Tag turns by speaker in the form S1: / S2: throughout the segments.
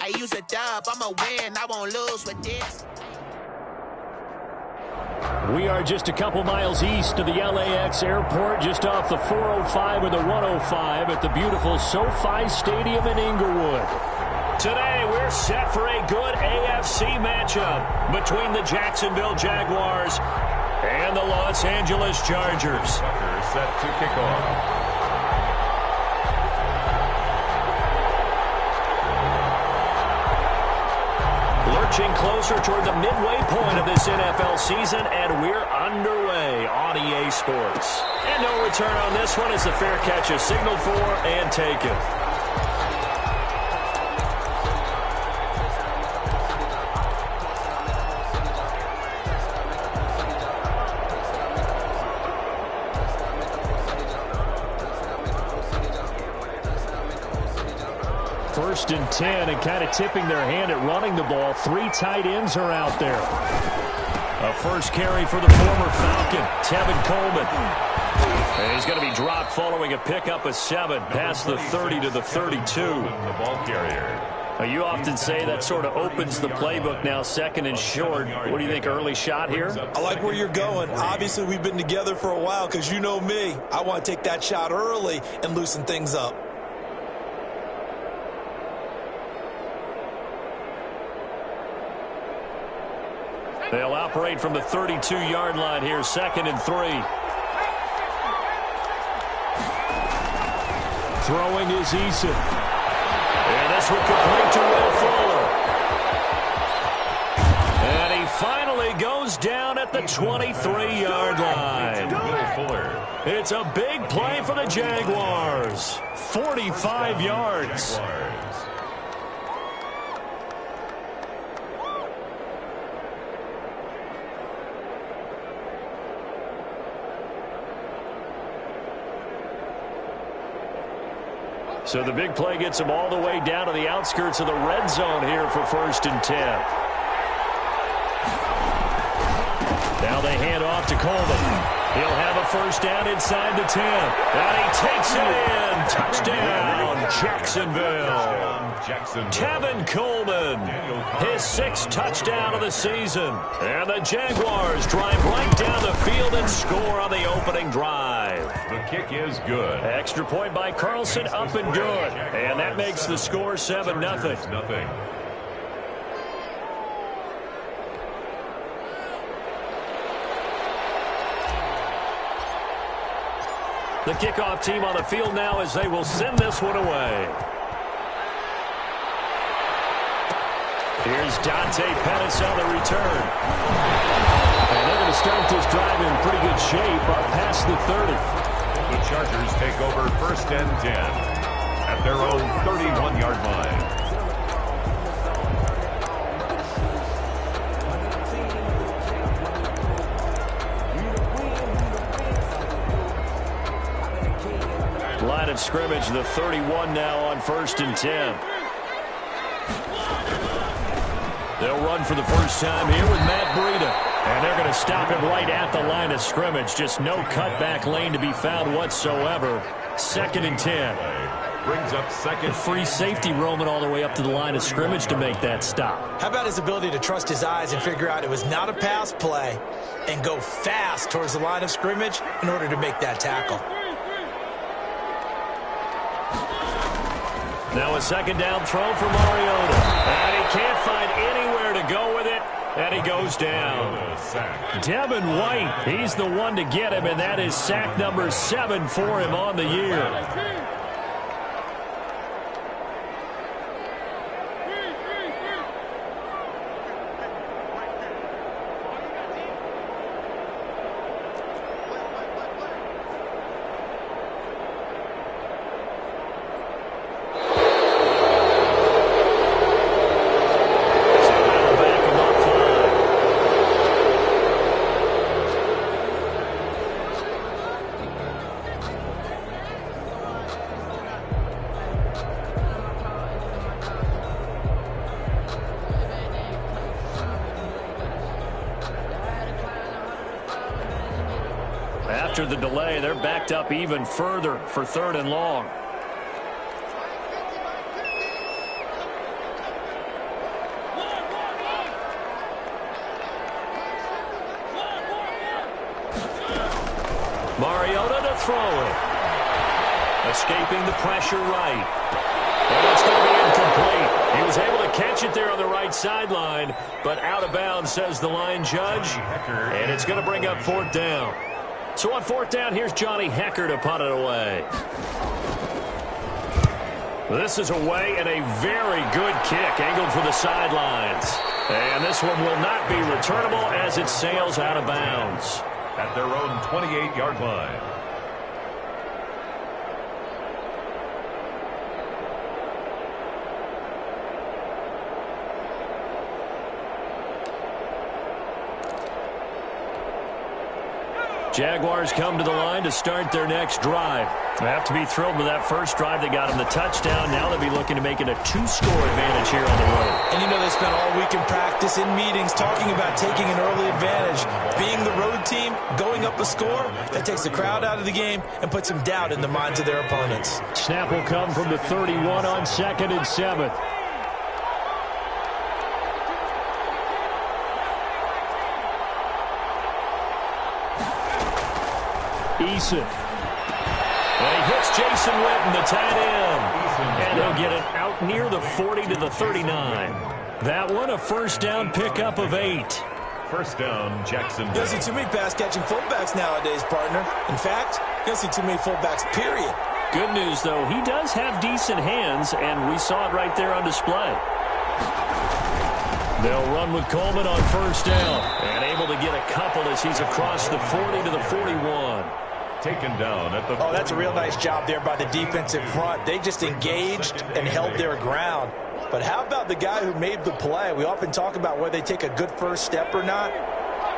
S1: I use a dub, I'ma win, I won't lose with this.
S2: We are just a couple miles east of the LAX airport, just off the 405 or the 105 at the beautiful SoFi Stadium in Inglewood. Today, we're set for a good AFC matchup between the Jacksonville Jaguars and the Los Angeles Chargers.
S3: Set to kick off.
S2: Lurching closer toward the midway point of this NFL season, and we're underway on EA Sports. And no return on this one as the fair catch is signaled for and taken. First and 10, and kind of tipping their hand at running the ball. 3 tight ends are out there. A first carry for the former Falcon, Tevin Coleman. And he's going to be dropped following a pickup of 7 past the 30 to the 32.
S3: The ball carrier.
S2: You often say that sort of opens the playbook now, second and short. What do you think, early shot here?
S4: I like where you're going. Obviously, we've been together for a while because you know me. I want to take that shot early and loosen things up.
S2: They'll operate from the 32-yard line here, 2nd and 3. Throwing is Eason. And this one complete to Will Fuller. And he finally goes down at the 23-yard line.
S3: Will Fuller.
S2: It's a big play for the Jaguars. 45 yards. So the big play gets them all the way down to the outskirts of the red zone here for 1st and 10. Now they hand off to Coleman. He'll have a first down inside the 10. And he takes it in. Touchdown, Jacksonville. Tevin Coleman, his 6th touchdown of the season. And the Jaguars drive right down the field and score on the opening drive.
S3: The kick is good.
S2: Extra point by Carlson, up and good. And that makes the score 7-0.
S3: Nothing.
S2: The kickoff team on the field now as they will send this one away. Here's Dante Pettis on the return. And they're going to start this drive in pretty good shape up past the 30.
S3: The Chargers take over 1st and 10 at their own 31-yard line.
S2: Line of scrimmage, the 31 now on 1st and 10. They'll run for the first time here with Matt Breida. And they're going to stop him right at the line of scrimmage. Just no cutback lane to be found whatsoever. 2nd and 10.
S3: Brings up second.
S2: A free safety roaming all the way up to the line of scrimmage to make that stop.
S4: How about his ability to trust his eyes and figure out it was not a pass play and go fast towards the line of scrimmage in order to make that tackle.
S2: Now a 2nd down throw for Mariota. And he can't find anywhere to go with it. And he goes down. Devin White, he's the one to get him, and that is sack number 7 for him on the year. After the delay, they're backed up even further for 3rd and long. Mariota to throw it. Escaping the pressure right. And it's going to be incomplete. He was able to catch it there on the right sideline, but out of bounds, says the line judge. And it's going to bring up 4th down. So on 4th down, here's Johnny Hecker to punt it away. This is away and a very good kick angled for the sidelines. And this one will not be returnable as it sails out of bounds.
S3: At their own 28-yard line.
S2: Jaguars come to the line to start their next drive. They have to be thrilled with that first drive. They got them the touchdown. Now they'll be looking to make it a 2-score advantage here on the road.
S4: And you know they spent all week in practice, in meetings, talking about taking an early advantage. Being the road team, going up a score, that takes the crowd out of the game and puts some doubt in the minds of their opponents.
S2: Snap will come from the 31 on 2nd and 7. Eason. And he hits Jason Witten, the tight end. And he'll get it out near the 40 to the 39. That one, a first down pickup of 8.
S3: First down, Jacksonville.
S4: You don't see too many pass-catching fullbacks nowadays, partner. In fact, you don't see too many fullbacks, period.
S2: Good news, though, he does have decent hands, and we saw it right there on display. They'll run with Coleman on first down. And able to get a couple as he's across the 40 to the 41.
S3: Taken down at the...
S4: Oh, that's a real nice job there by the defensive front. They just engaged and held their ground. But how about the guy who made the play? We often talk about whether they take a good first step or not.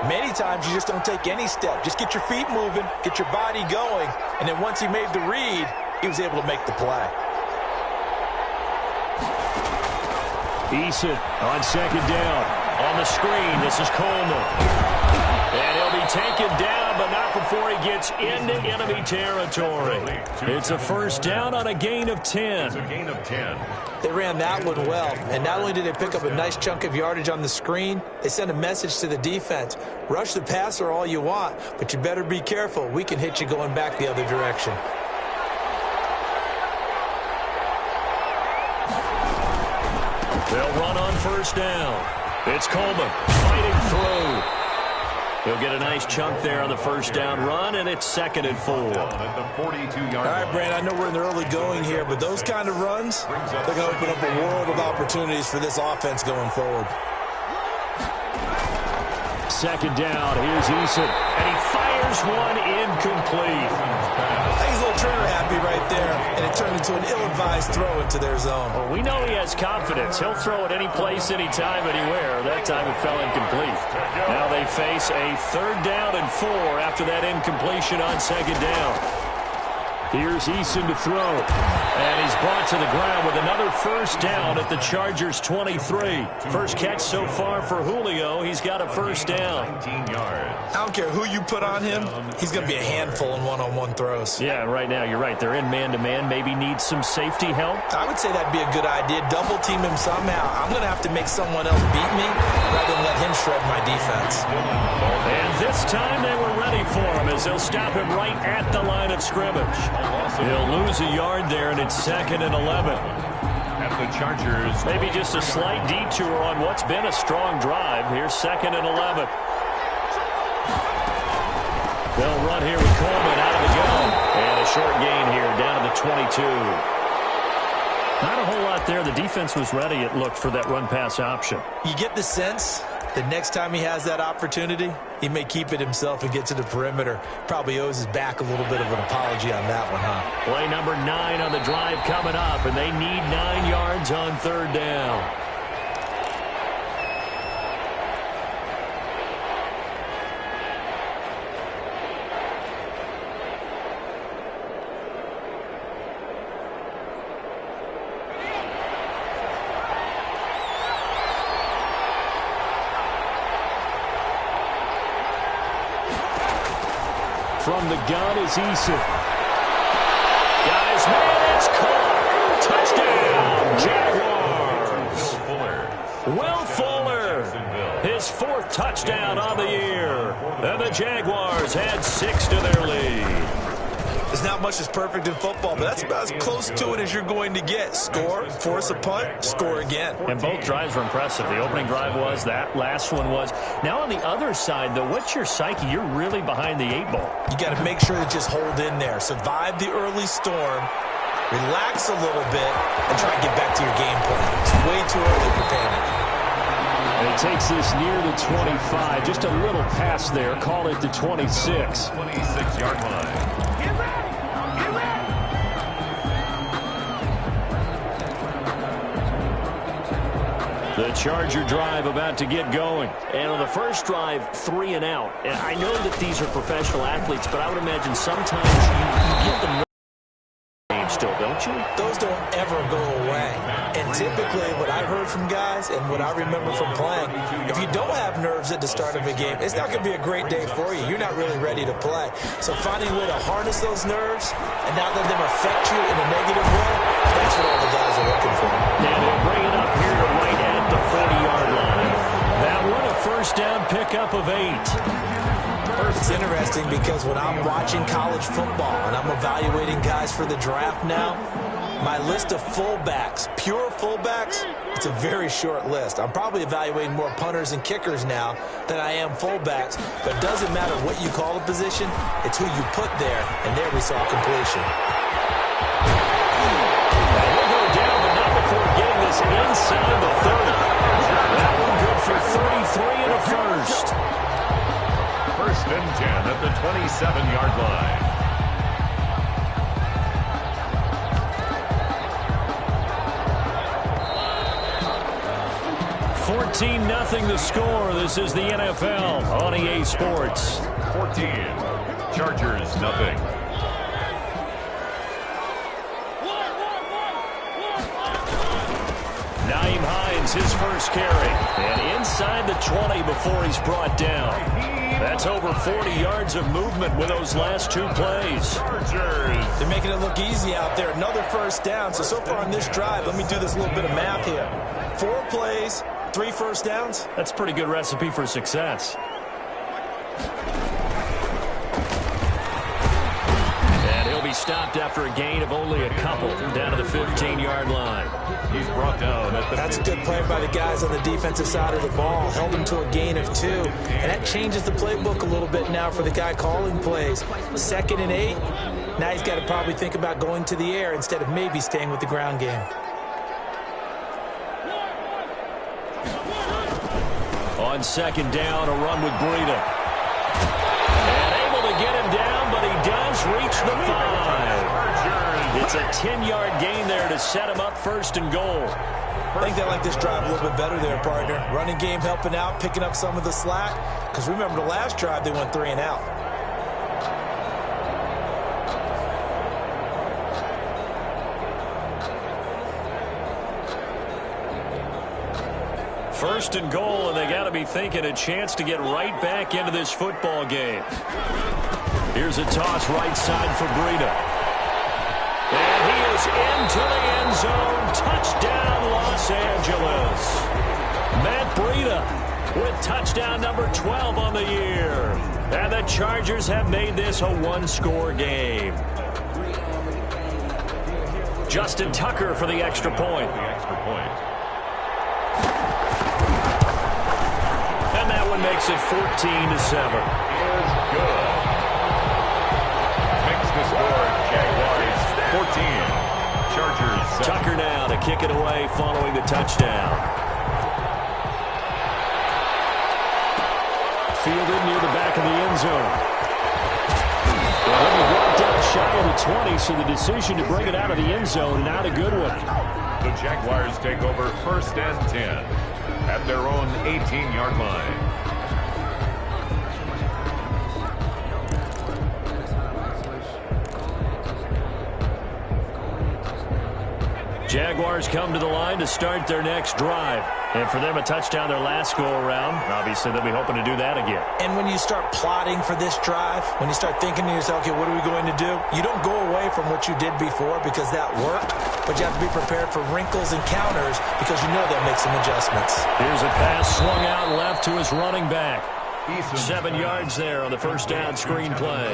S4: Many times you just don't take any step. Just get your feet moving, get your body going, and then once he made the read, he was able to make the play.
S2: Eason on second down. On the screen, this is Coleman. And he'll be taken down, but not before he gets into enemy territory. It's a first down on a gain of 10.
S3: It's a gain of 10.
S4: They ran that one well, and not only did they pick up a nice chunk of yardage on the screen, they sent a message to the defense. Rush the passer all you want, but you better be careful. We can hit you going back the other direction.
S2: They'll run on first down. It's Coleman fighting through. He'll get a nice chunk there on the first down run, and it's 2nd and 4.
S3: At the 42-yard
S4: All right, Brand, I know we're in the early going here, but those kind of runs, they're going to open up a world of opportunities for this offense going forward.
S2: Second down, here's Eason, and he fires one incomplete.
S4: I think he's a little trigger happy right there, and it turned into an ill-advised throw into their zone.
S2: Well, we know he has confidence. He'll throw it any place, anytime, anywhere. That time it fell incomplete. Now they face a 3rd down and 4 after that incompletion on second down. Here's Eason to throw. And he's brought to the ground with another first down at the Chargers' 23. First catch so far for Julio. He's got a first down.
S3: 19 yards.
S4: I don't care who you put on him, he's going to be a handful in one-on-one throws.
S2: Yeah, right now you're right. They're in man-to-man. Maybe needs some safety help.
S4: I would say that'd be a good idea. Double team him somehow. I'm going to have to make someone else beat me rather than let him shred my defense.
S2: And this time they were ready for him as they'll stop him right at the line of scrimmage. He'll lose a yard there, and it's 2nd and 11.
S3: At the Chargers.
S2: Maybe just a slight detour on what's been a strong drive. Here's 2nd and 11. They'll run here with Coleman out of the gun. And a short gain here down to the 22. Not a whole lot there. The defense was ready, it looked, for that run-pass option.
S4: You get the sense that next time he has that opportunity, he may keep it himself and get to the perimeter. Probably owes his back a little bit of an apology on that one, huh?
S2: Play number 9 on the drive coming up, and they need 9 yards on 3rd down. From the gun is Eason. Got his man, it's caught. Touchdown, Jaguars. Will Fuller, his 4th touchdown on the year. And the Jaguars add 6 to their lead.
S4: There's not much that's perfect in football, but that's about as close to it as you're going to get. Score, force a punt, score again.
S2: And both drives were impressive. The opening drive was, that last one was. Now on the other side, though, what's your psyche? You're really behind the 8-ball.
S4: You got to make sure to just hold in there. Survive the early storm, relax a little bit, and try to get back to your game plan. It's way too early for panic.
S2: And it takes this near the 25. Just a little pass there. Call it the 26.
S3: 26-yard line.
S2: The Charger drive about to get going. And on the first drive, 3 and out. And I know that these are professional athletes, but I would imagine sometimes you get them still, don't you?
S4: Those don't ever go away. And typically what I've heard from guys and what I remember from playing, if you don't have nerves at the start of a game, it's not going to be a great day for you. You're not really ready to play. So finding a way to harness those nerves and not let them affect you in a negative way, that's what all the guys are looking for.
S2: And they'll bring it up here to right at the 40-yard line. That one a first down pickup of 8.
S4: It's interesting because when I'm watching college football and I'm evaluating guys for the draft now, my list of fullbacks, pure fullbacks, it's a very short list. I'm probably evaluating more punters and kickers now than I am fullbacks, but it doesn't matter what you call a position, it's who you put there, and there we saw completion.
S2: He'll go down, but not before getting this inside the 30. That one good for 33 and a first.
S3: First and 10 at the 27-yard line.
S2: 14-0 the score. This is the NFL on EA Sports.
S3: 14. Chargers, nothing.
S2: Nyheim Hines, his first carry. And inside the 20 before he's brought down. That's over 40 yards of movement with those last 2 plays.
S3: Chargers.
S4: They're making it look easy out there. Another first down. So far on this drive, let me do this little bit of math here. 4 plays, 3 first downs.
S2: That's a pretty good recipe for success. And he'll be stopped after a gain of only a couple down to the 15-yard line.
S3: He's brought down at the
S4: That's a good play by the guys on the defensive side of the ball. Held him to a gain of 2. And that changes the playbook a little bit now for the guy calling plays. 2nd and 8. Now he's got to probably think about going to the air instead of maybe staying with the ground game.
S2: On 2nd down, a run with Breida. And able to get him down, but he does reach the 5. It's a 10-yard gain there to set him up 1st and goal.
S4: I think they like this drive a little bit better there, partner. Running game helping out, picking up some of the slack. Because remember the last drive, they went 3 and out.
S2: First and goal, and they got to be thinking a chance to get right back into this football game. Here's a toss right side for Breida. And he is into the end zone. Touchdown, Los Angeles. Matt Breida with touchdown number 12 on the year. And the Chargers have made this a 1-score game. Justin Tucker for the extra point. And that one makes it 14-7.
S3: Is good. Makes the score Jaguars 14. Chargers 7.
S2: Tucker now to kick it away following the touchdown. Fielded near the back of the end zone. Well, he brought down shy of the 20, so the decision to bring it out of the end zone, not a good one.
S3: The Jaguars take over 1st and 10 at their own 18-yard line.
S2: Jaguars come to the line to start their next drive. And for them, a touchdown their last go-around. Obviously, they'll be hoping to do that again.
S4: And when you start plotting for this drive, when you start thinking to yourself, okay, what are we going to do? You don't go away from what you did before because that worked, but you have to be prepared for wrinkles and counters because you know they'll make some adjustments.
S2: Here's a pass swung out left to his running back. 7 yards there on the first down screen play.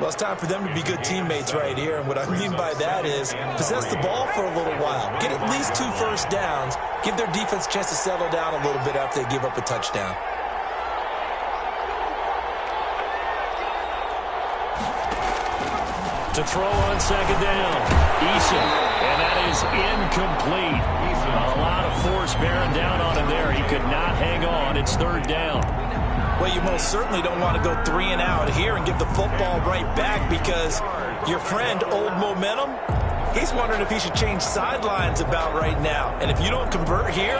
S4: Well, it's time for them to be good teammates right here. And what I mean by that is possess the ball for a little while. Get at least 2 first downs. Give their defense a chance to settle down a little bit after they give up a touchdown.
S2: To throw on second down, Eason, and that is incomplete. A lot of force bearing down on him there. He could not hang on. It's third down.
S4: Well, you most certainly don't want to go 3 and out here and give the football right back because your friend, Old Momentum, he's wondering if he should change sidelines about right now. And if you don't convert here,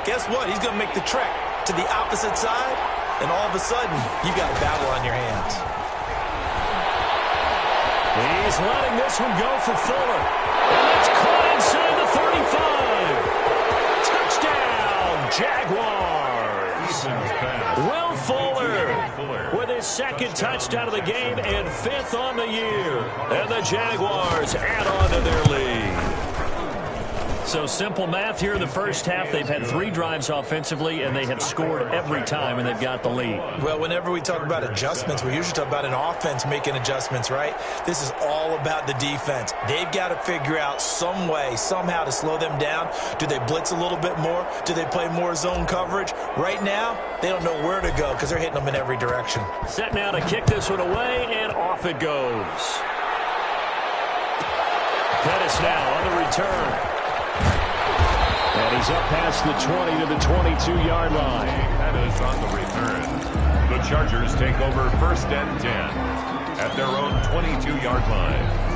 S4: guess what? He's going to make the trek to the opposite side, and all of a sudden, you got a battle on your hands.
S2: He's letting this one go for Fuller. And that's caught inside the 35. Touchdown, Jaguars. Will Fuller with his second touchdown of the game and 5th on the year. And the Jaguars add on to their lead. So simple math here in the first half. They've had 3 drives offensively, and they have scored every time, and they've got the lead.
S4: Well, whenever we talk about adjustments, we usually talk about an offense making adjustments, right? This is all about the defense. They've got to figure out some way, somehow to slow them down. Do they blitz a little bit more? Do they play more zone coverage? Right now, they don't know where to go because they're hitting them in every direction.
S2: Set now to kick this one away, and off it goes. Pettis now on the return. And he's up past the 20 to the 22-yard line.
S3: Pettis on the return. The Chargers take over 1st and 10 at their own 22-yard line.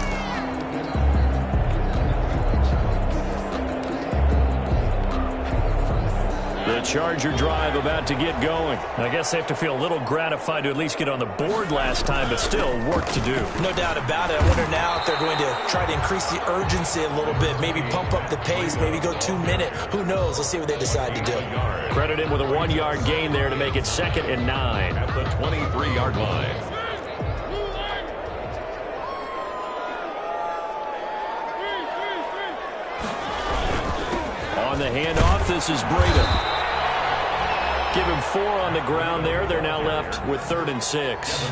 S2: The Charger drive about to get going. I guess they have to feel a little gratified to at least get on the board last time, but still work to do.
S4: No doubt about it. I wonder now if they're going to try to increase the urgency a little bit, maybe pump up the pace, maybe go 2-minute. Who knows? Let's see what they decide to do.
S2: Credit him with a 1-yard gain there to make it 2nd and 9.
S3: At the 23-yard line.
S2: On the handoff, this is Breda. Give him 4 on the ground there. They're now left with 3rd and 6.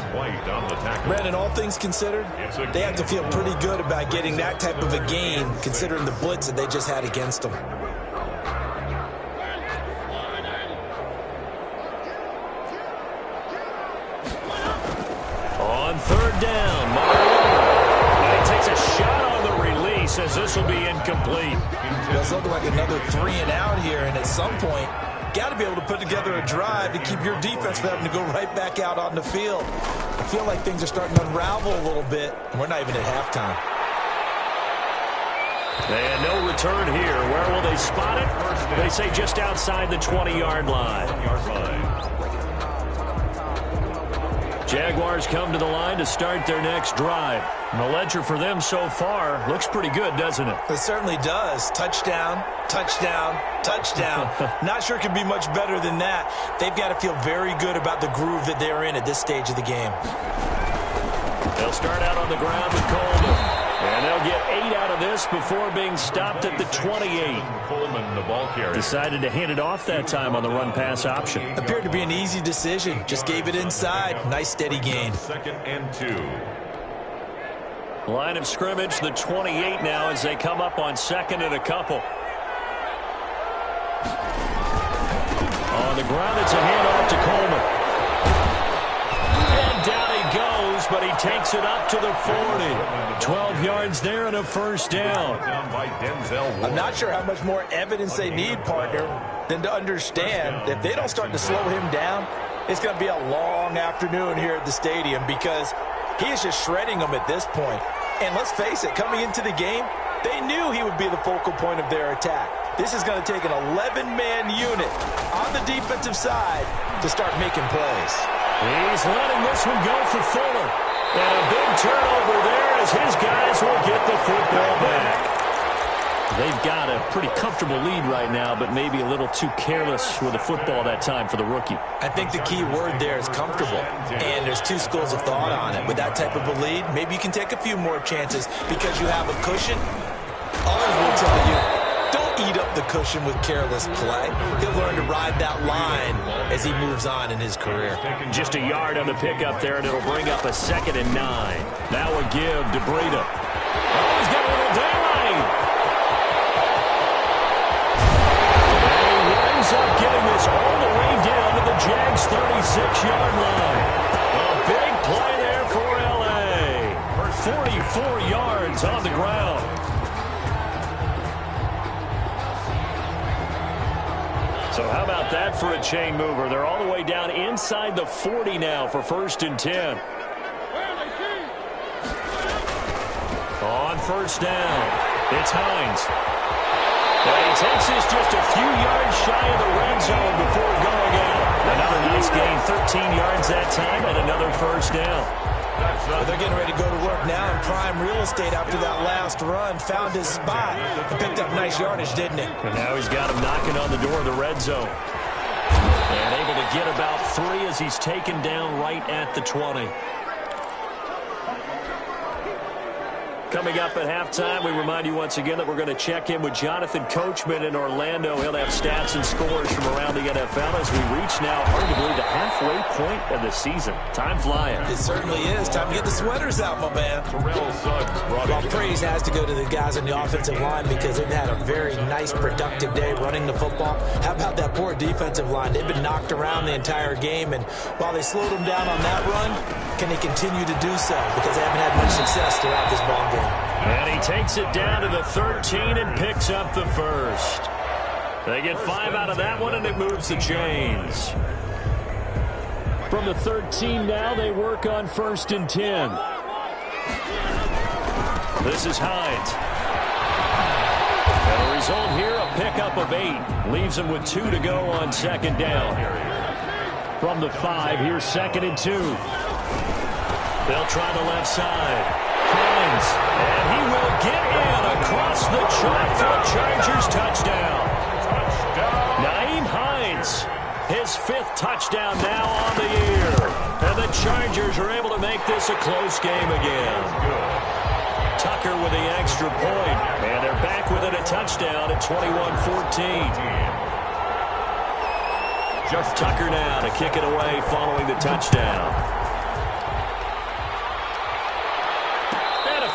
S4: Brandon, all things considered, they have to feel pretty good about getting that type of a gain, considering the blitz that they just had against them.
S2: On 3rd down, and he takes a shot on the release as this will be incomplete.
S4: It's looking like another 3 and out here, and at some point, got to be able to put together a drive to keep your defense from having to go right back out on the field. I feel like things are starting to unravel a little bit, and we're not even at halftime.
S2: And no return here. Where will they spot it? They say just outside the 20-yard line. Jaguars come to the line to start their next drive. And the ledger for them so far looks pretty good, doesn't it?
S4: It certainly does. Touchdown, touchdown, touchdown. Not sure it could be much better than that. They've got to feel very good about the groove that they're in at this stage of the game.
S2: They'll start out on the ground with Coleman. And they'll get 8 out of this before being stopped at the 28.
S3: Coleman, the ball carrier.
S2: Decided to hand it off that time on the run-pass option.
S4: Appeared to be an easy decision. Just gave it inside. Nice, steady gain.
S3: 2nd and 2.
S2: Line of scrimmage, the 28 now as they come up on 2nd and a couple. On the ground, it's a handoff to Coleman. And down he goes, but he takes it up to the 40. 12 yards there and a first down.
S4: I'm not sure how much more evidence they need, partner, than to understand that if they don't start to slow him down, it's going to be a long afternoon here at the stadium because he is just shredding them at this point. And let's face it, coming into the game, they knew he would be the focal point of their attack. This is going to take an 11-man unit on the defensive side to start making plays.
S2: He's letting this one go for Fuller. And a big turnover there as his guys will get the football back. They've got a pretty comfortable lead right now, but maybe a little too careless with the football that time for the rookie. I
S4: think the key word there is comfortable, and there's 2 schools of thought on it. With that type of a lead, maybe you can take a few more chances because you have a cushion. Others will tell you, don't eat up off the cushion with careless play. He'll learn to ride that line as he moves on in his career.
S2: Just a yard on the pickup there, and it'll bring up a 2nd and 9. Now a give to Breida. Oh, he's got a little daylight. And he winds up getting this all the way down to the Jags' 36-yard line. A big play there for L.A. 44 yards on the ground. So how about that for a chain mover? They're all the way down inside the 40 now for 1st and 10. On 1st down, it's Hines. And he takes this just a few yards shy of the red zone before going out. Another nice gain, 13 yards that time, and another 1st down.
S4: Well, they're getting ready to go to work now in prime real estate after that last run. Found his spot and picked up nice yardage, didn't he?
S2: And now he's got him knocking on the door of the red zone. And able to get about 3 as he's taken down right at the 20. Coming up at halftime, we remind you once again that we're going to check in with Jonathan Coachman in Orlando. He'll have stats and scores from around the NFL as we reach now, arguably, the halfway point of the season. Time flying.
S4: It certainly is. Time to get the sweaters out, my man. Well, praise has to go to the guys on the offensive line because they've had a very nice, productive day running the football. How about that poor defensive line? They've been knocked around the entire game, and while they slowed them down on that run, can they continue to do so? Because they haven't had much success throughout this ball game.
S2: And he takes it down to the 13 and picks up the 1st. They get 5 out of that one, and it moves the chains. From the 13 now, they work on 1st and 10. This is Hines. And the result here, a pickup of 8. Leaves him with 2 to go on 2nd down. From the 5, here's 2nd and 2. They'll try the left side. Hines, and he will get in across the chalk for a Chargers touchdown. Nyheim Hines, his 5th touchdown now on the year. And the Chargers are able to make this a close game again. Tucker with the extra point, and they're back within a touchdown at 21-14. Just Tucker now to kick it away following the touchdown.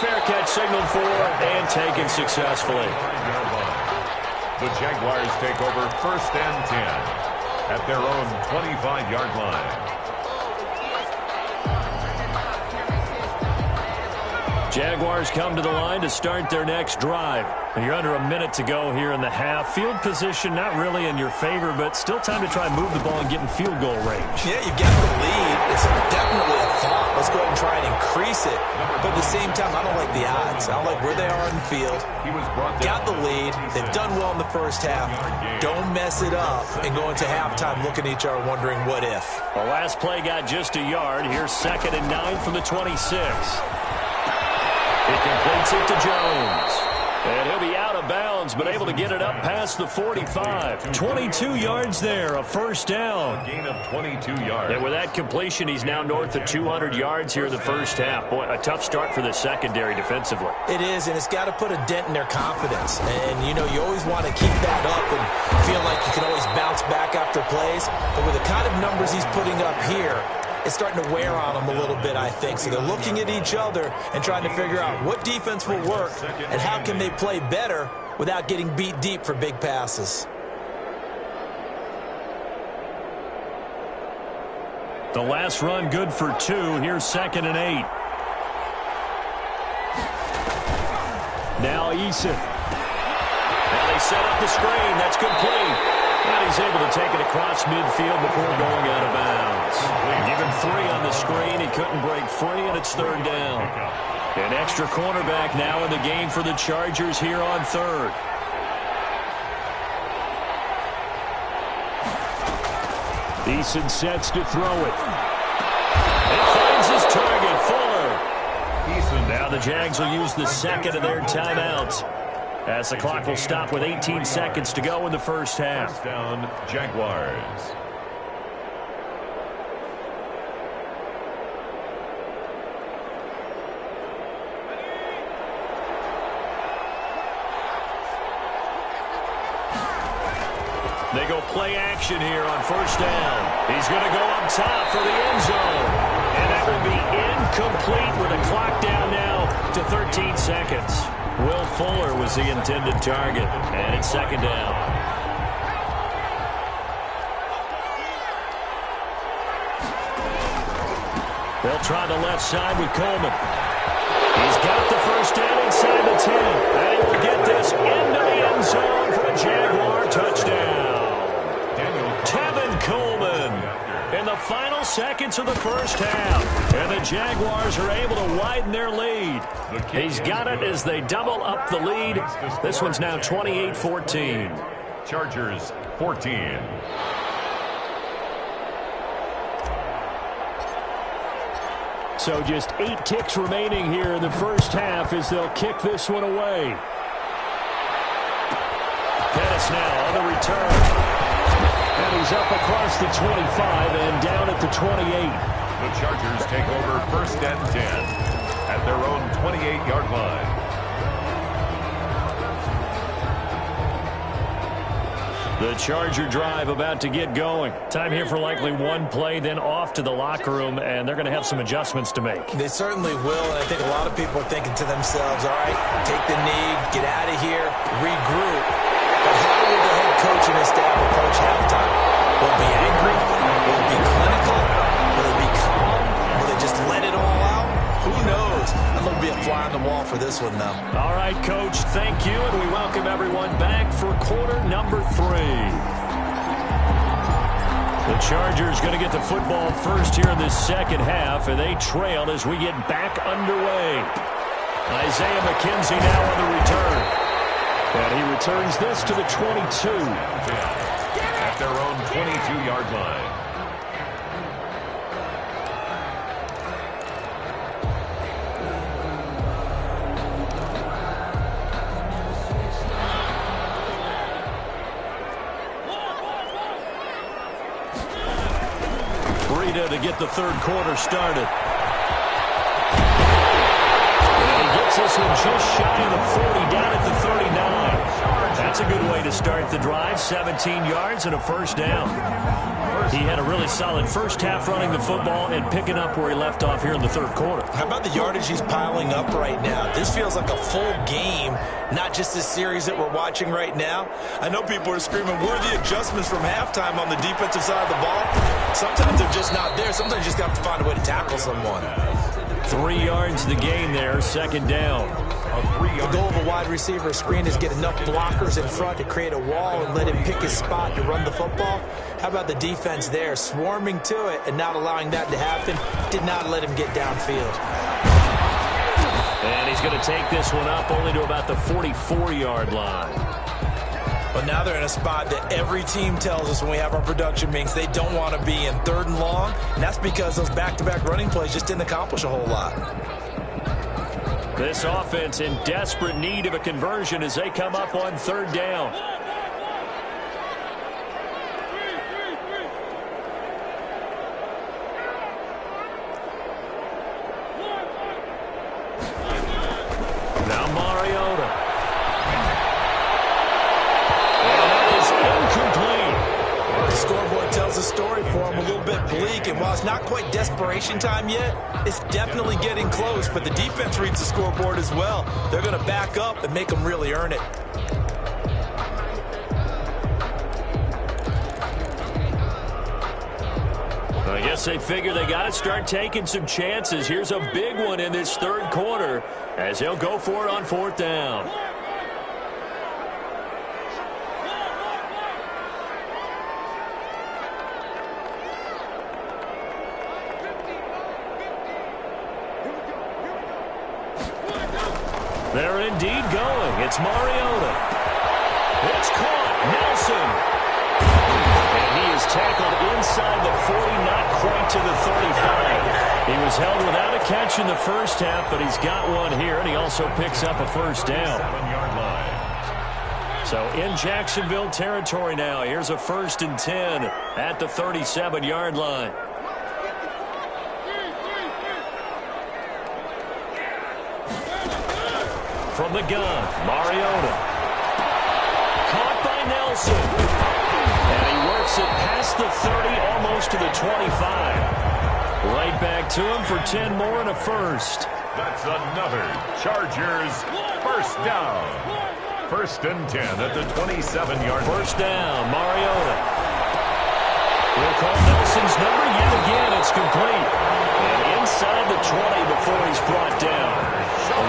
S2: Fair catch signaled for and taken successfully.
S3: The Jaguars take over 1st and 10 at their own 25-yard line.
S2: Jaguars come to the line to start their next drive. You're under a minute to go here in the half. Field position not really in your favor, but still time to try and move the ball and get in field goal range.
S4: Yeah, you've got the lead. It's definitely a thought. Let's go ahead and try and increase it. But at the same time, I don't like the odds. I don't like where they are in the field. Got the lead. They've done well in the first half. Don't mess it up and go into halftime looking at each other wondering what if.
S2: The last play got just a yard. Here's 2nd and 9 from the 26. It completes it to Jones. And he'll be out of bounds, but able to get it up past the 45. 22 yards there, a 1st down.
S3: A gain of 22 yards.
S2: And with that completion, he's now north of 200 yards here in the first half. Boy, a tough start for the secondary defensively.
S4: It is, and it's got to put a dent in their confidence. And, you know, you always want to keep that up and feel like you can always bounce back after plays. But with the kind of numbers he's putting up here, it's starting to wear on them a little bit, I think. So they're looking at each other and trying to figure out what defense will work and how can they play better without getting beat deep for big passes.
S2: The last run good for 2. Here's 2nd and 8. Now Eason. Now they set up the screen. That's complete. And he's able to take it across midfield before going out of bounds. Give him 3 on the screen. He couldn't break free, and it's 3rd down. An extra cornerback now in the game for the Chargers here on 3rd. Eason sets to throw it. It finds his target, Fuller. Now the Jags will use the 2nd of their timeouts, as the clock will stop with 18 seconds to go in the first half.
S3: First down, Jaguars.
S2: They go play action here on first down. He's going to go up top for the end zone. And that will be incomplete with a clock down now to 13 seconds. Will Fuller was the intended target. And it's second down. They'll try the left side with Coleman. He's got the first down inside the 10. And he will get this into the end zone for a Jaguar touchdown. Tevin Coleman in the final seconds of the first half. And the Jaguars are able to widen their lead. He's got it as they double up the lead. This one's now 28-14.
S3: Chargers 14.
S2: So just 8 ticks remaining here in the first half as they'll kick this one away. Pettis now on the return. And he's up across the 25 and down at the 28.
S3: The Chargers take over first and 10 at their own 28-yard line.
S2: The Charger drive about to get going. Time here for likely one play, then off to the locker room, and they're going to have some adjustments to make.
S4: They certainly will, and I think a lot of people are thinking to themselves, all right, take the knee, get out of here, regroup. But how will the head coach and his staff approach halftime? Will it be angry? Will it be clinical? Will it be calm? Will they just let it all out? Who knows? I'm going to be a fly on the wall for this one, though.
S2: All right, Coach, thank you, and we welcome everyone back for quarter number 3. The Chargers going to get the football first here in this second half, and they trail as we get back underway. Isaiah McKenzie now on the return. And he returns this to the 22.
S3: At their own 22-yard line.
S2: To get the third quarter started. And he gets this one just shy of the 40, down at the 39. That's a good way to start the drive. 17 yards and a first down. He had a really solid first half running the football and picking up where he left off here in the third quarter.
S4: How about the yardage he's piling up right now? This feels like a full game, not just this series that we're watching right now. I know people are screaming, where are the adjustments from halftime on the defensive side of the ball? Sometimes they're just not there. Sometimes you just have to find a way to tackle someone.
S2: 3 yards the gain there, second down.
S4: The goal of a wide receiver screen is get enough blockers in front to create a wall and let him pick his spot to run the football. How about the defense there, swarming to it and not allowing that to happen? Did not let him get downfield.
S2: And he's going to take this one up only to about the 44-yard line.
S4: But now they're in a spot that every team tells us when we have our production meetings they don't want to be in, 3rd and long. And that's because those back-to-back running plays just didn't accomplish a whole lot.
S2: This offense in desperate need of a conversion as they come up on 3rd down. Now Mariota. And that is incomplete.
S4: The scoreboard tells a story for him, a little bit bleak, and while it's not quite desperation time yet, it's definitely getting close, but the defense reads the scoreboard as well. They're going to back up and make them really earn it.
S2: I guess they figure they got to start taking some chances. Here's a big one in this 3rd quarter as they'll go for it on 4th down. They're indeed going. It's Mariota. It's caught. Nelson. And he is tackled inside the 40, not quite to the 35. He was held without a catch in the first half, but he's got one here, and he also picks up a first down.
S3: 7-yard line.
S2: So in Jacksonville territory now. Here's a 1st and 10 at the 37-yard line. From the gun, Mariota. Caught by Nelson. Works it past the 30, almost to the 25. Right back to him for 10 more and a first.
S3: That's another Chargers first down. 1st and 10 at the 27-yard line.
S2: First down, Mariota. We'll call Nelson's number yet again. It's complete. And inside the 20 before he's brought down.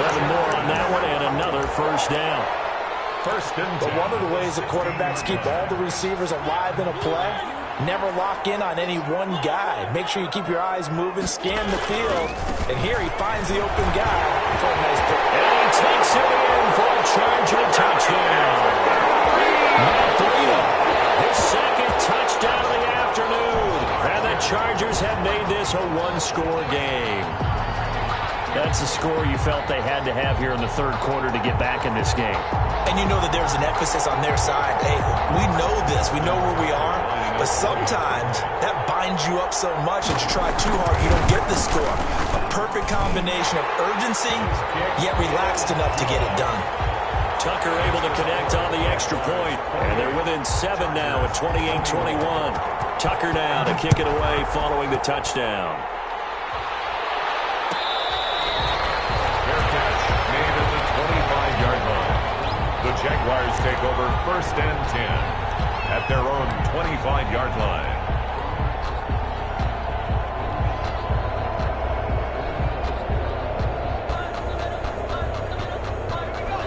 S2: 11 more on that one and another first down.
S3: 1st and 10.
S4: But one of the ways the quarterbacks keep all the receivers alive in a play, never lock in on any one guy. Make sure you keep your eyes moving, scan the field, and here he finds the open guy for a nice pick.
S2: And he takes it in for a Charger touchdown. Matt Breida, his second touchdown of the afternoon. And the Chargers have made this a one-score game. That's the score you felt they had to have here in the third quarter to get back in this game.
S4: And you know that there's an emphasis on their side. Hey, we know this. We know where we are. But sometimes that binds you up so much that you try too hard, you don't get the score. A perfect combination of urgency, yet relaxed enough to get it done.
S2: Tucker able to connect on the extra point. And they're within 7 now at 28-21. Tucker now to kick it away following the touchdown.
S3: The Jaguars take over 1st and 10 at their own 25-yard line.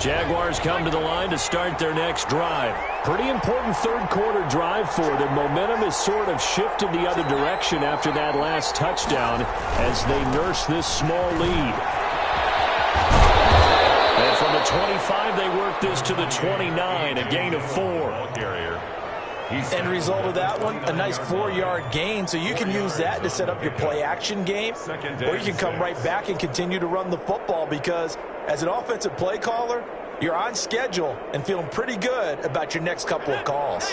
S2: Jaguars come to the line to start their next drive. Pretty important third quarter drive for them. Momentum has sort of shifted the other direction after that last touchdown as they nurse this small lead. And from the 25, they work this to the 29, a gain of 4.
S4: End result of that one, a nice 4-yard gain, so you can use that to set up your play-action game, or you can come right back and continue to run the football because as an offensive play caller, you're on schedule and feeling pretty good about your next couple of calls.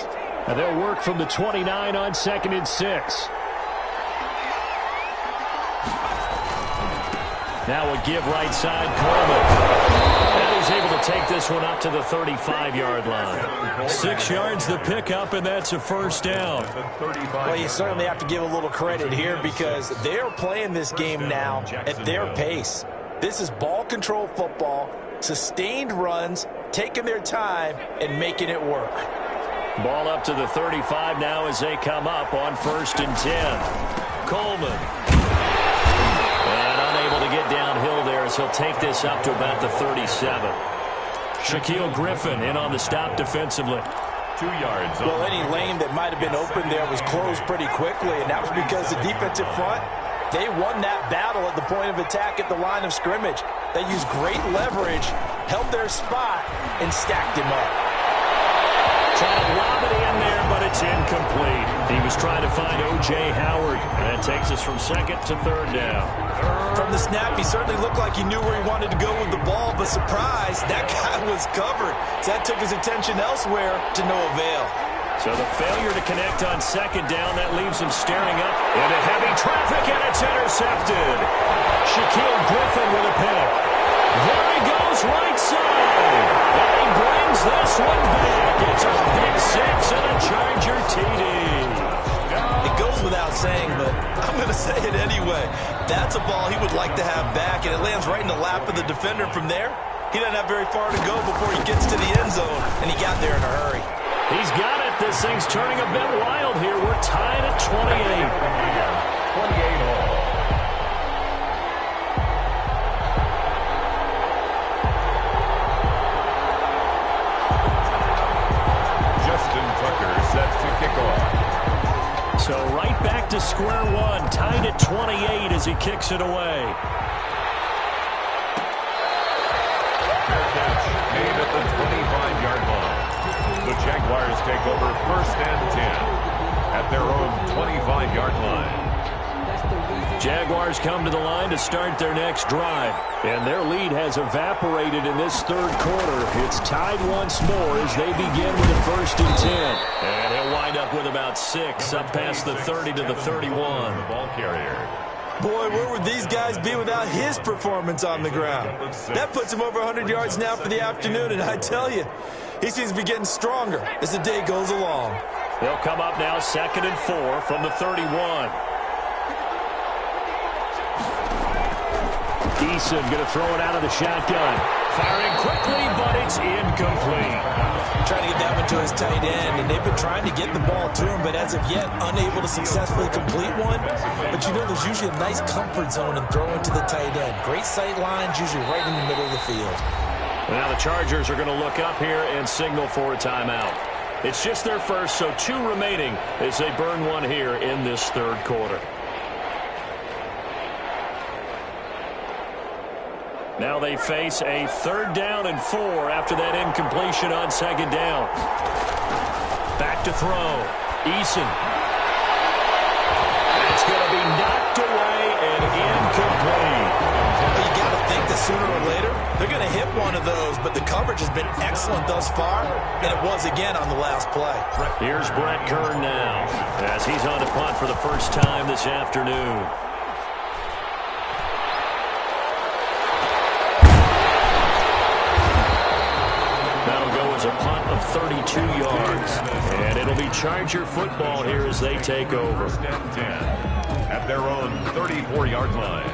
S2: And they'll work from the 29 on 2nd and 6. Now a give right side, Coleman. And he's able to take this one up to the 35-yard line. 6 yards the pickup, and that's a first down.
S4: Well, you certainly have to give a little credit here because they're playing this game now at their pace. This is ball control football, sustained runs, taking their time, and making it work.
S2: Ball up to the 35 now as they come up on 1st and 10. Coleman. And unable to get downhill there as he'll take this up to about the 37. Shaquille Griffin in on the stop defensively.
S3: 2 yards.
S4: Well, any lane that might have been open there was closed pretty quickly, and that was because the defensive front, they won that battle at the point of attack at the line of scrimmage. They used great leverage, held their spot, and stacked him up.
S2: Trying to lob it in there, but it's incomplete. He was trying to find O.J. Howard. And that takes us from 2nd to 3rd down.
S4: From the snap, he certainly looked like he knew where he wanted to go with the ball, but surprise, that guy was covered. So that took his attention elsewhere to no avail.
S2: So the failure to connect on 2nd down, that leaves him staring up into heavy traffic, and it's intercepted. Shaquille Griffin with a pick. There he goes, right side. And he brings this one back. It's a big 6 and a Charger TD.
S4: It goes without saying, but I'm going to say it anyway. That's a ball he would like to have back, and it lands right in the lap of the defender from there. He doesn't have very far to go before he gets to the end zone, and he got there in a hurry.
S2: He's got it. This thing's turning a bit wild here. We're tied at 28.
S3: 28 all.
S2: So right back to square one, tied at 28 as he kicks it away.
S3: Catch made at the 25-yard line. The Jaguars take over 1st and 10 at their own 25-yard line.
S2: Jaguars come to the line to start their next drive. And their lead has evaporated in this third quarter. It's tied once more as they begin with a 1st and 10. And he'll wind up with about 6 up past the 30 to the 31.
S3: The ball carrier.
S4: Boy, where would these guys be without his performance on the ground? That puts him over 100 yards now for the afternoon, and I tell you, he seems to be getting stronger as the day goes along.
S2: They'll come up now 2nd and 4 from the 31. Eason going to throw it out of the shotgun. Firing quickly, but it's incomplete.
S4: Trying to get that one to his tight end, and they've been trying to get the ball to him, but as of yet, unable to successfully complete one. But you know, there's usually a nice comfort zone in throwing to the tight end. Great sight lines, usually right in the middle of the field.
S2: Now the Chargers are going to look up here and signal for a timeout. It's just their first, so 2 remaining as they burn one here in this 3rd quarter. Now they face a 3rd down and 4 after that incompletion on 2nd down. Back to throw. Eason. It's going to be knocked away and incomplete.
S4: You got to think that sooner or later, they're going to hit one of those, but the coverage has been excellent thus far, and it was again on the last play.
S2: Here's Brett Kern now as he's on to punt for the first time this afternoon. A punt of 32 yards. And it'll be Charger football here as they take over.
S3: 10 at their own 34-yard line.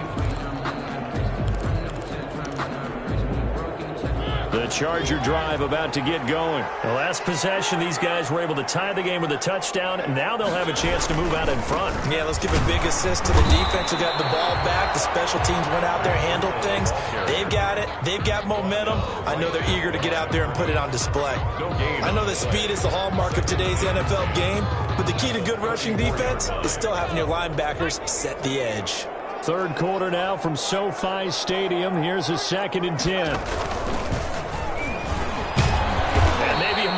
S2: The Charger drive about to get going. The last possession, these guys were able to tie the game with a touchdown, and now they'll have a chance to move out in front.
S4: Yeah, let's give a big assist to the defense who got the ball back. The special teams went out there, handled things. They've got it. They've got momentum. I know they're eager to get out there and put it on display. I know that speed is the hallmark of today's NFL game, but the key to good rushing defense is still having your linebackers set the edge.
S2: 3rd quarter now from SoFi Stadium. Here's a 2nd and 10.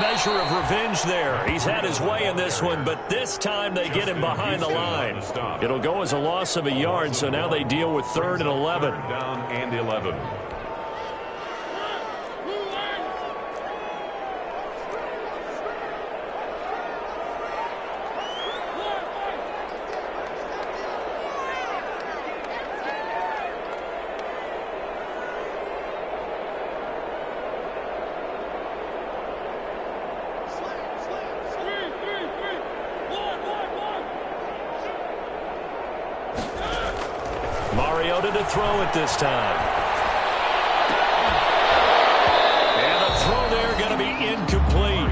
S2: Measure of revenge there. He's had his way in this one, but this time they get him behind the line. It'll go as a loss of a yard, so now they deal with 3rd and 11.
S3: Down and 11.
S2: Mariota to throw it this time. And the throw there going to be incomplete.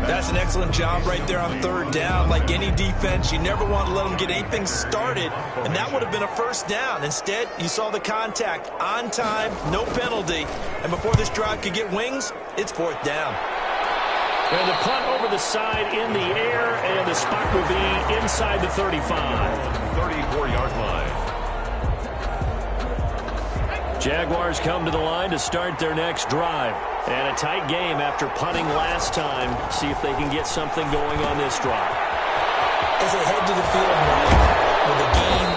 S4: That's an excellent job right there on 3rd down. Like any defense, you never want to let them get anything started, and that would have been a 1st down. Instead, you saw the contact on time, no penalty, and before this drive could get wings, it's 4th down.
S2: And the punt over the side in the air, and the spot will be inside the 35.
S3: 34-yard line.
S2: Jaguars come to the line to start their next drive. And a tight game after punting last time. See if they can get something going on this drive.
S4: As they head to the field now, with a game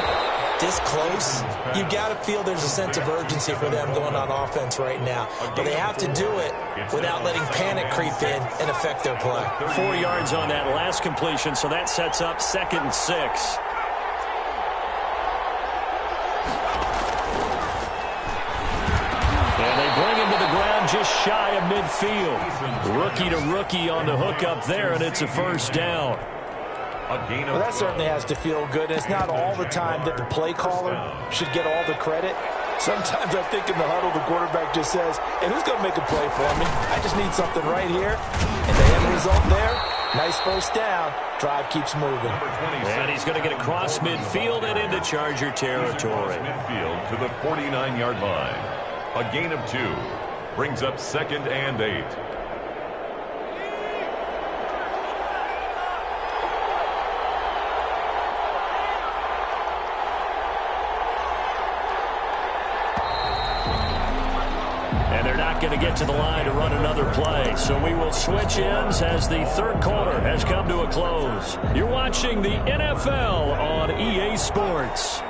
S4: this close, you've got to feel there's a sense of urgency for them going on offense right now. But they have to do it without letting panic creep in and affect their play.
S2: 4 yards on that last completion, so that sets up 2nd and 6. Just shy of midfield. Rookie to rookie on the hook up there, and it's a 1st down.
S4: Well, that certainly has to feel good. And it's not all the time that the play caller should get all the credit. Sometimes I think in the huddle, the quarterback just says, hey, who's going to make a play for me? I just need something right here. And the end result there, nice 1st down. Drive keeps moving.
S2: And he's going to get across midfield and into Charger territory.
S3: Midfield to the 49-yard line. A gain of 2. Brings up 2nd and 8.
S2: And they're not going to get to the line to run another play. So we will switch ends as the 3rd quarter has come to a close. You're watching the NFL on EA Sports.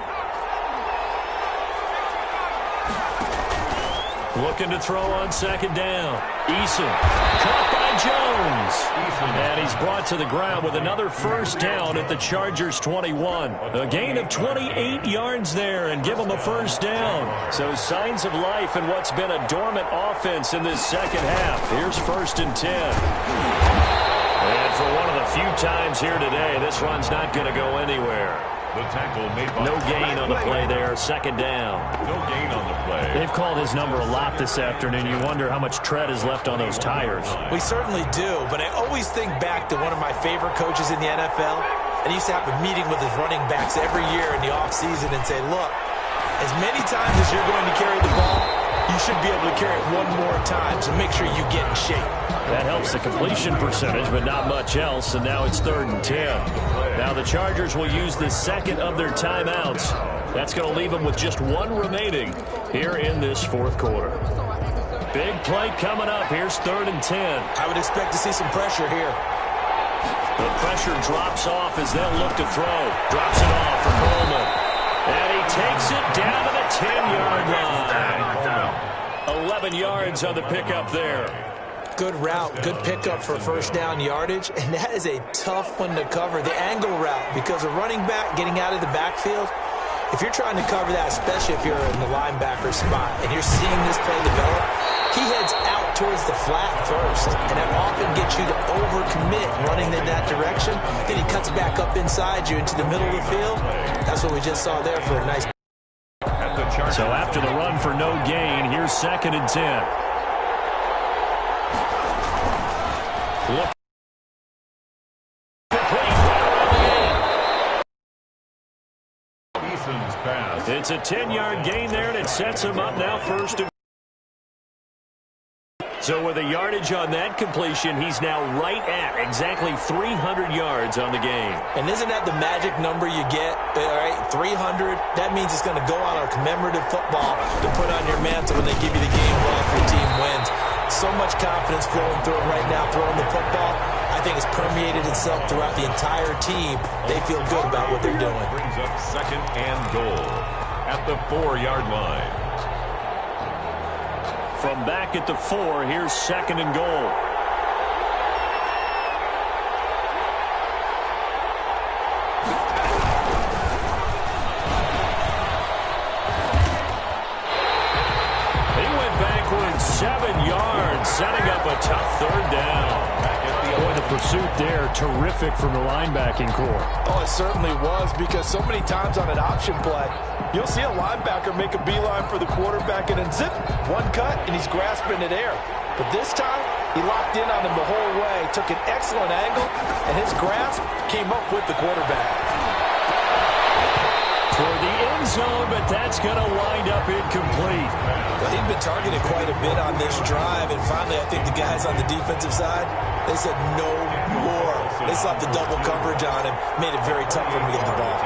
S2: Looking to throw on 2nd down. Eason caught by Jones. And he's brought to the ground with another 1st down at the Chargers 21. A gain of 28 yards there and give them a 1st down. So signs of life in what's been a dormant offense in this 2nd half. Here's 1st and 10. And for one of the few times here today, this run's not going to go anywhere.
S3: The tackle made by
S2: no gain on the play there. Second down.
S3: No gain on the play.
S5: They've called his number a lot this afternoon. You wonder how much tread is left on those tires.
S4: We certainly do, but I always think back to one of my favorite coaches in the NFL. And he used to have a meeting with his running backs every year in the offseason and say, look, as many times as you're going to carry the ball, you should be able to carry it one more time, so make sure you get in shape.
S2: That helps the completion percentage, but not much else, and now it's 3rd and 10. Now the Chargers will use the second of their timeouts. That's going to leave them with just one remaining here in this fourth quarter. Big play coming up. Here's 3rd and 10.
S4: I would expect to see some pressure here.
S2: The pressure drops off as they'll look to throw. Drops it off for Coleman. And he takes it down to the 10-yard line. 11 yards on the pickup there.
S4: Good route, good pickup for first down yardage, and that is a tough one to cover. The angle route, because a running back getting out of the backfield, if you're trying to cover that, especially if you're in the linebacker spot, and you're seeing this play develop, he heads out towards the flat first, and that often gets you to overcommit running in that direction. Then he cuts back up inside you into the middle of the field. That's what we just saw there for a nice.
S2: So after the run for no gain, here's 2nd and 10. Look. It's a 10-yard gain there, and it sets him up now 1st and. So with a yardage on that completion, he's now right at exactly 300 yards on the game.
S4: And isn't that the magic number you get? All right, 300. That means it's going to go on our commemorative football to put on your mantle when they give you the game ball if your team wins. So much confidence flowing through him right now, throwing the football. I think it's permeated itself throughout the entire team. They feel good about what they're doing.
S3: Brings up 2nd and goal at the 4-yard line.
S2: From back at the 4, here's 2nd and goal. He went backwards 7 yards, setting up a tough 3rd down.
S5: Boy, the pursuit there, terrific from the linebacking core.
S4: Oh, it certainly was, because so many times on an option play, you'll see a linebacker make a beeline for the quarterback and then zip, one cut, and he's grasping it air. But this time, he locked in on him the whole way, took an excellent angle, and his grasp came up with the quarterback.
S2: For the end zone, but that's going to wind up incomplete.
S4: Well, he'd been targeted quite a bit on this drive, and finally I think the guys on the defensive side, they said no more. They slapped the double coverage on him, made it very tough for him to get the ball.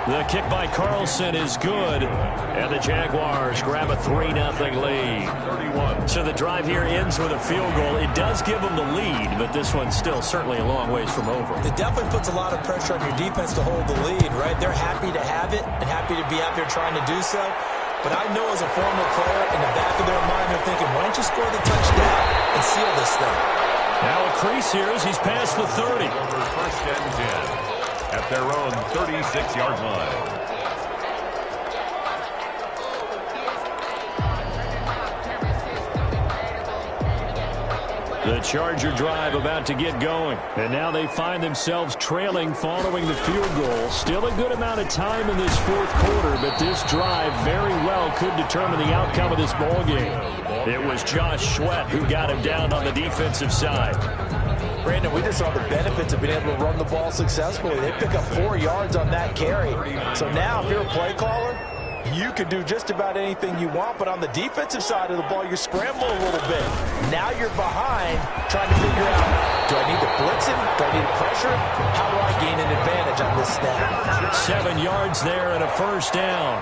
S2: The kick by Carlson is good, and the Jaguars grab a 3-0 lead. So the drive here ends with a field goal. It does give them the lead, but this one's still certainly a long ways from over.
S4: It definitely puts a lot of pressure on your defense to hold the lead, right? They're happy to have it and happy to be out there trying to do so. But I know as a former player, in the back of their mind, they're thinking, why don't you score the touchdown and seal this thing?
S2: Now a crease here as he's past the 30.
S3: 1st and 10. At their own 36-yard line.
S2: The Charger drive about to get going. And now they find themselves trailing following the field goal. Still a good amount of time in this fourth quarter, but this drive very well could determine the outcome of this ball game. It was Josh Sweat who got him down on the defensive side.
S4: Brandon, we just saw the benefits of being able to run the ball successfully. They pick up 4 yards on that carry. So now, if you're a play caller, you can do just about anything you want, but on the defensive side of the ball, you're scrambling a little bit. Now you're behind, trying to figure out, do I need to blitz him? Do I need to pressure? How do I gain an advantage on this snap?
S2: 7 yards there and a 1st down.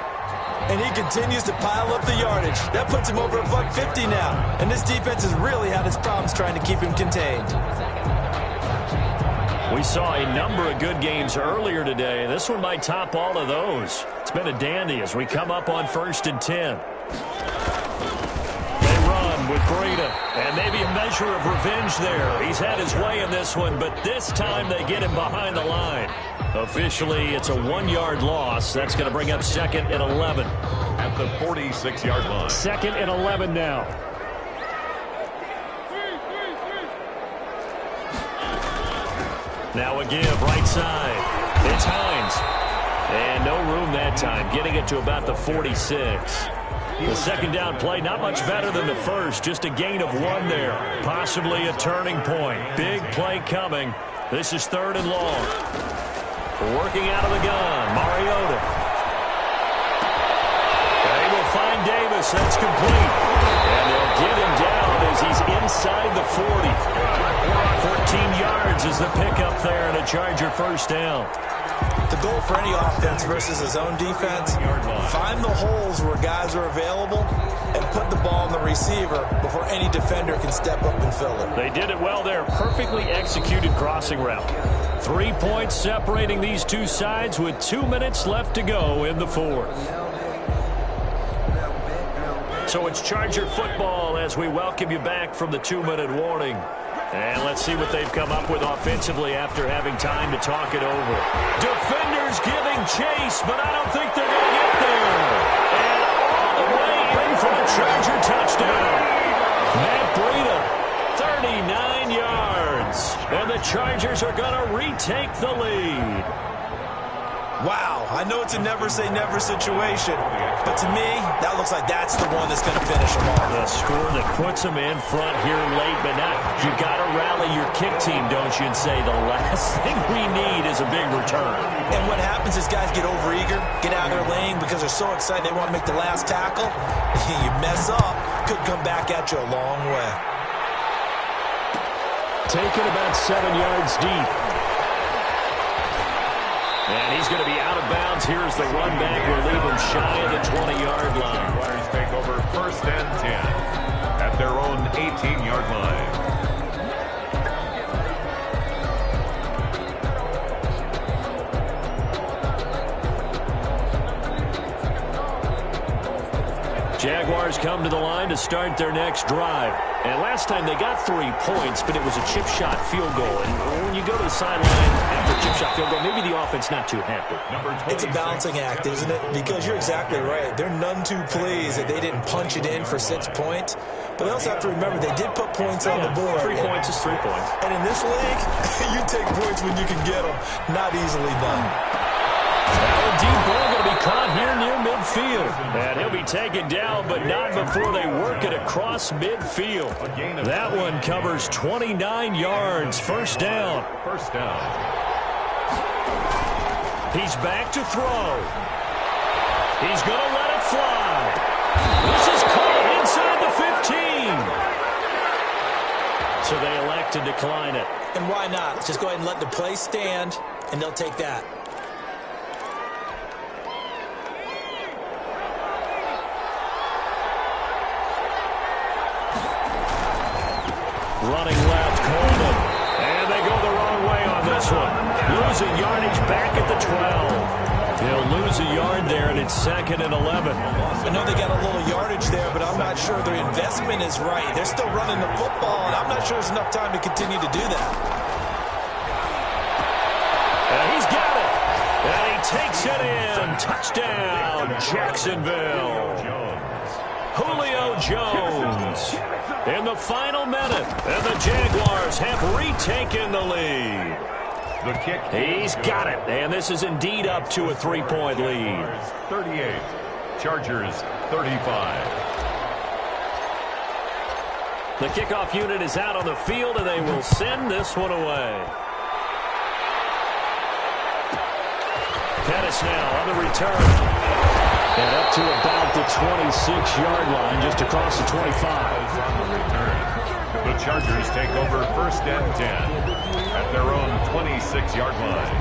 S4: And he continues to pile up the yardage. That puts him over $150 now. And this defense has really had its problems trying to keep him contained.
S2: We saw a number of good games earlier today. This one might top all of those. It's been a dandy as we come up on 1st and 10. They run with Breida, and maybe a measure of revenge there. He's had his way in this one, but this time they get him behind the line. Officially, it's a 1-yard loss. That's going to bring up 2nd and 11.
S3: At the 46-yard line.
S2: 2nd and 11 now.
S5: Now a give, right side. It's Hines. And no room that time, getting it to about the 46. The second down play, not much better than the first, just a gain of 1 there. Possibly a turning point. Big play coming. This is 3rd and long. Working out of the gun, Mariota. They will find Davis. That's complete. And they'll get him down as he's inside the 40. 14 yards is the pickup there and a Charger first down.
S4: The goal for any offense versus his own defense, find the holes where guys are available and put the ball in the receiver before any defender can step up and fill it.
S5: They did it well there. Perfectly executed crossing route. 3 points separating these two sides with 2 minutes left to go in the 4th. So it's Charger football as we welcome you back from the 2-minute warning. And let's see what they've come up with offensively after having time to talk it over. Defenders giving chase, but I don't think they're going to get there. And all the way in for the Charger touchdown. Matt Breida, 39 yards. And the Chargers are going to retake the lead.
S4: Wow, I know it's a never-say-never situation, but to me, that looks like that's the one that's going to finish them off.
S5: The score that puts them in front here late, but now you got to rally your kick team, don't you, and say the last thing we need is a big return.
S4: And what happens is guys get overeager, get out of their lane because they're so excited they want to make the last tackle. You mess up, could come back at you a long way.
S5: Taken about 7 yards deep. And he's going to be out of bounds. Here's the run back. We'll leave him shy of the 20-yard line.
S3: Jaguars take over 1st and 10 at their own 18-yard line.
S5: Jaguars come to the line to start their next drive. And last time they got 3 points, but it was a chip shot field goal. And when you go to the sideline after a chip shot field goal, maybe the offense not too happy.
S4: It's a balancing act, isn't it? Because you're exactly right. They're none too pleased that they didn't punch it in for 6 points. But they also have to remember they did put points on the board.
S5: 3 points is 3 points.
S4: And in this league, you take points when you can get them. Not easily done.
S5: Now a deep ball going to be caught here near midfield. And he'll be taken down, but not before they work it across midfield. That one covers 29 yards. First down.
S3: First down.
S5: He's back to throw. He's going to let it fly. This is caught inside the 15. So they elect to decline it.
S4: And why not? Just go ahead and let the play stand, and they'll take that.
S5: Running left, Coleman. And they go the wrong way on this one. Losing yardage back at the 12. They'll lose a yard there, and it's 2nd and 11.
S4: I know they got a little yardage there, but I'm not sure their investment is right. They're still running the football, and I'm not sure there's enough time to continue to do that.
S5: And he's got it. And he takes it in. Touchdown, Jacksonville. Julio Jones in the final minute, and the Jaguars have retaken the lead.
S3: The kick.
S5: He's got it, and this is indeed up to a 3-point lead.
S3: 38, Chargers 35.
S5: The kickoff unit is out on the field, and they will send this one away. Pettis now on the return. And up to about the 26-yard line, just across the 25.
S3: On the return, the Chargers take over 1st and 10 at their own 26-yard line.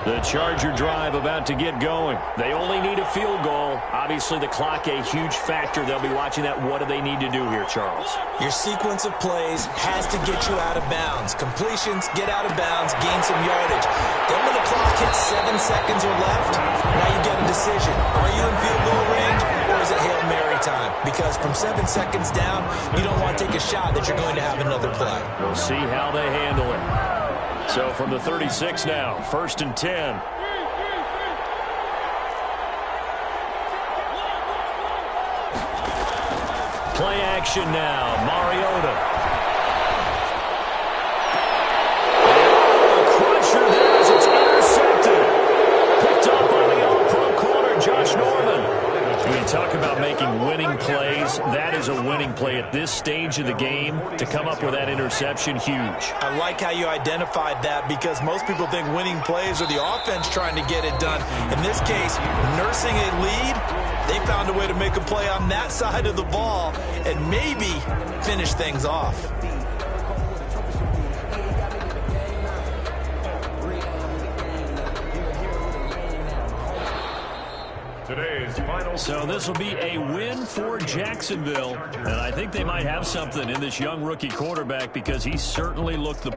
S5: The Charger drive about to get going. They only need a field goal. Obviously, the clock a huge factor. They'll be watching that. What do they need to do here, Charles?
S4: Your sequence of plays has to get you out of bounds. Completions, get out of bounds, gain some yardage. Then when the clock hits 7 seconds or left, now you get a decision. Are you in field goal range, or is it Hail Mary time? Because from 7 seconds down, you don't want to take a shot that you're going to have another play.
S5: We'll see how they handle it. So from the 36 now, 1st and 10. Play action now. Mariota. Crusher there as it's intercepted. Picked up by the all-pro corner, Josh Norman. When you talk about making winning plays, that is a winning play at this stage of the game. To come up with that interception, huge.
S4: I like how you identified that because most people think winning plays are the offense trying to get it done. In this case, nursing a lead, they found a way to make a play on that side of the ball and maybe finish things off.
S5: So this will be a win for Jacksonville. And I think they might have something in this young rookie quarterback because he certainly looked the